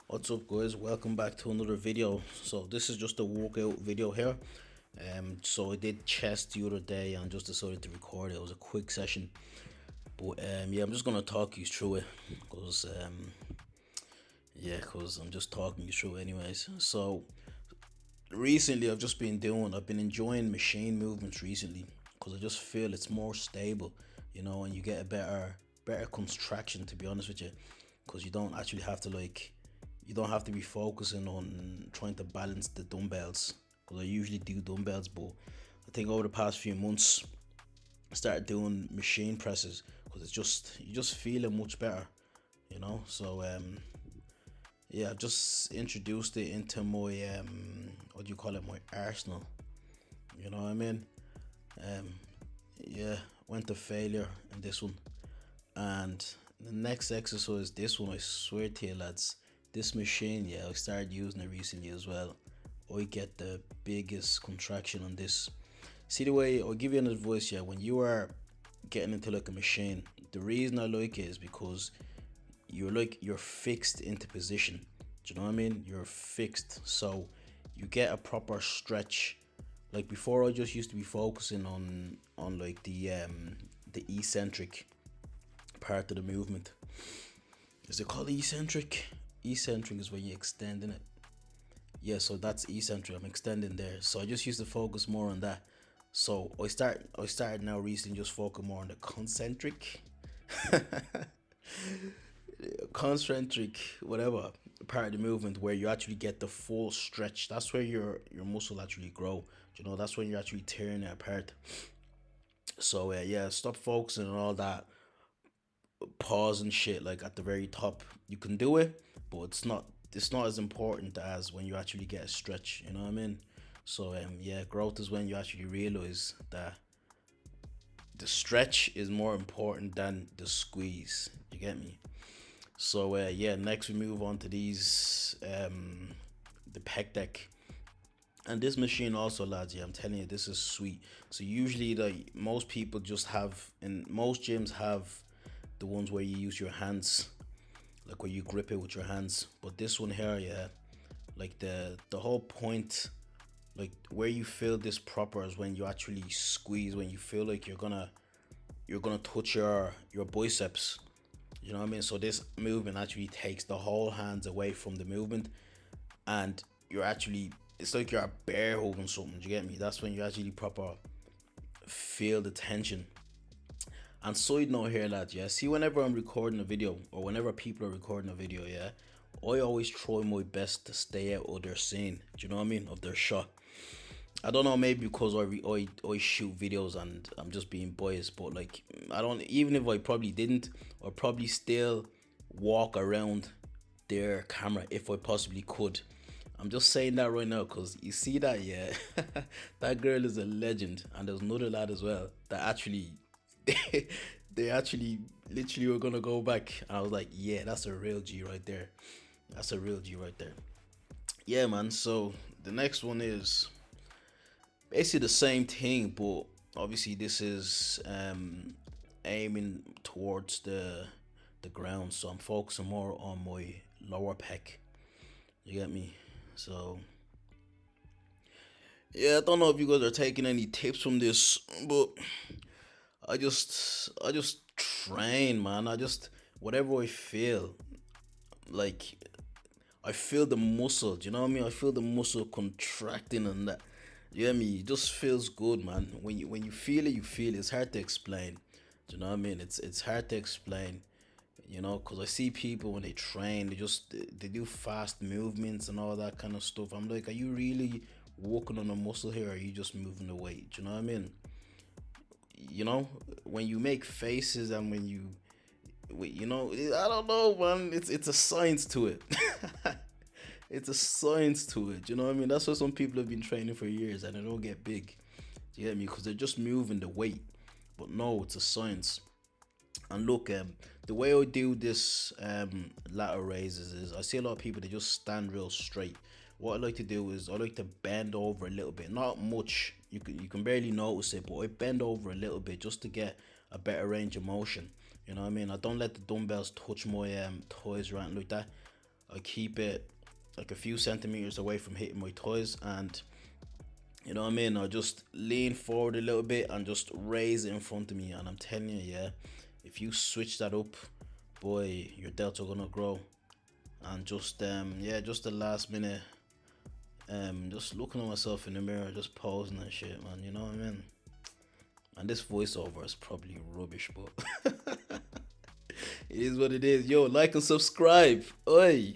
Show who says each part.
Speaker 1: What's up, guys? Welcome back to another video. So this is just a workout video here. So I did chest the other day and just decided to record it. It was a quick session, but yeah, I'm just gonna talk you through it because cause I'm just talking you through it anyways. So recently, I've been enjoying machine movements recently because I just feel it's more stable, and you get a better contraction, to be honest with you, because you don't have to be focusing on trying to balance the dumbbells. Because I usually do dumbbells, but I think over the past few months I started doing machine presses because you just feel it much better, So yeah, I've just introduced it into my what do you call it, my arsenal. You know what I mean? Um, yeah, went to failure in this one, and the next exercise, this one, I swear to you, lads, this machine, yeah, I started using it recently as well. I get the biggest contraction on this. See the way I'll give you an advice, yeah, when you are getting into like a machine, the reason I like it is because you're fixed into position. Do you know what I mean? You're fixed, so you get a proper stretch. Like before, I just used to be focusing on like the eccentric part of the movement. Is it called eccentric? Eccentric is when you're extending it. Yeah, so that's eccentric. I'm extending there. So I just used to focus more on that. So I started now recently just focus more on the concentric. Concentric, whatever part of the movement where you actually get the full stretch. That's where your muscle actually grow. That's when you're actually tearing it apart. So yeah, stop focusing on all that pause and shit like at the very top. You can do it, but it's not as important as when you actually get a stretch. You know what I mean? So yeah, growth is when you actually realize that the stretch is more important than the squeeze. You get me? So yeah, next we move on to these the pec deck. And this machine also, lads, yeah, I'm telling you, this is sweet. So usually, like most people just have, in most gyms have the ones where you use your hands, like where you grip it with your hands. But this one here, yeah, like the whole point, like where you feel this proper is when you actually squeeze, when you feel like you're gonna touch your biceps. You know what I mean? So this movement actually takes the whole hands away from the movement, and you're actually, it's like you're bear hugging something. Do you get me? That's when you actually proper feel the tension. And side note here, lads, yeah. See, whenever I'm recording a video or whenever people are recording a video, yeah, I always try my best to stay out of their scene. Do you know what I mean? Of their shot. I don't know, maybe because I shoot videos and I'm just being biased, but like I don't, even if I probably didn't, I'd probably still walk around their camera if I possibly could. I'm just saying that right now because you see that, yeah, that girl is a legend, and there's another lad as well that actually, they actually literally were gonna go back, and I was like, yeah, that's a real G right there. That's a real G right there. Yeah, man. So the next one is basically the same thing, but obviously this is aiming towards the ground. So I'm focusing more on my lower pec. You get me? So yeah, I don't know if you guys are taking any tips from this, but I just train, man. I just whatever I feel like. I feel the muscle. Do you know what I mean? I feel the muscle contracting and that. You get me? It just feels good, man. When you feel it, you feel it. It's hard to explain. Do you know what I mean? It's hard to explain. Because I see people when they train, they do fast movements and all that kind of stuff. I'm like, are you really working on a muscle here, or are you just moving the weight? Do you know what I mean? You know, when you make faces and when you, I don't know, man. It's a science to it. It's a science to it. You know what I mean? That's why some people have been training for years and they don't get big. Do you get me? Because they're just moving the weight. But no, it's a science. And look, the way I do this lateral raises is I see a lot of people, they just stand real straight. What I like to do is I like to bend over a little bit, not much. You can barely notice it, but I bend over a little bit just to get a better range of motion. You know what I mean? I don't let the dumbbells touch my thighs or anything like that. I keep it like a few centimeters away from hitting my toes, and you know what I mean. I just lean forward a little bit and just raise it in front of me, and I'm telling you, yeah, if you switch that up, boy, your delts are gonna grow. And just yeah, just the last minute, just looking at myself in the mirror, just posing and shit, man. You know what I mean? And this voiceover is probably rubbish, but it is what it is. Yo, like and subscribe. Oi.